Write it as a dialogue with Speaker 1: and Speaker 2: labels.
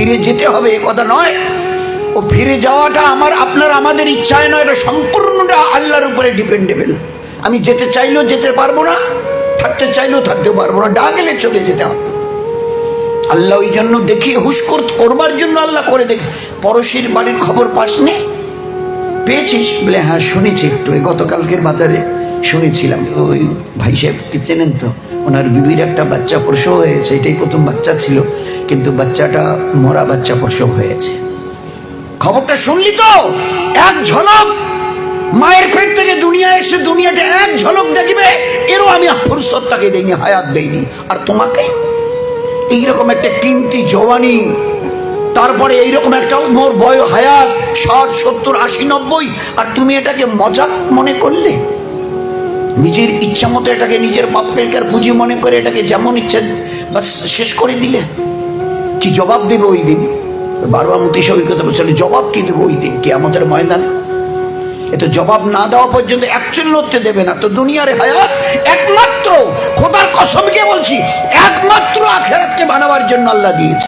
Speaker 1: ফিরে যেতে হবে এ কথা নয়। ও ফিরে যাওয়াটা আমাদের ইচ্ছায় নয়, এটা সম্পূর্ণটা আল্লাহর উপরে ডিপেন্ডেবল। আমি যেতে চাইলেও যেতে পারবো না, থাকতে চাইলেও থাকতে পারবো না, ডা গেলে চলে যেতে হবে। আল্লাহ ওই জন্য দেখিয়ে হুশ করবার জন্য আল্লাহ করে দেখে। পড়োশির বাড়ির খবর পাসনি, পেয়েছিস? বলে হ্যাঁ শুনেছি একটু, এই গতকালকের বাজারে শুনেছিলাম। ওই ভাই সাহেবকে চেনেন তো, ওনার বিবির একটা বাচ্চা প্রসব হয়েছে, এটাই প্রথম বাচ্চা ছিল, কিন্তু বাচ্চাটা মরা বাচ্চা প্রসব হয়েছে। খবরটা শুনলি তো? এক ঝলক মায়ের পেট থেকে দুনিয়া এসে দুনিয়াটা এক ঝলক দেখবে, এরও আমি ফুরসত তাকে দেইনি, হায়াত দেইনি। আর তোমাকে এইরকম একটা কিমতি জওয়ানি, তারপরে এইরকম একটা মোর বয় হায়াত 60, 70, 80, 90, আর তুমি এটাকে মজাক মনে করলে, নিজের ইচ্ছা মতো এটাকে নিজের বাপের পুঁজি মনে করে এটাকে যেমন ইচ্ছা বাস শেষ করে দিলে। কি জবাব দেবে ওই দিন? বারবার মুফতি সাহেব কথা বলছিল, জবাব কি দেবো ওই দিন কিয়ামতের ময়দানে? এত জবাব না দেওয়া পর্যন্ত অ্যাকচুয়াল লড়তে দেবে না। তো দুনিয়ার হায়াত একমাত্র, খোদার কসমকে বলছি, একমাত্র আখিরাতকে বানাবার জন্য আল্লাহ দিয়েছে।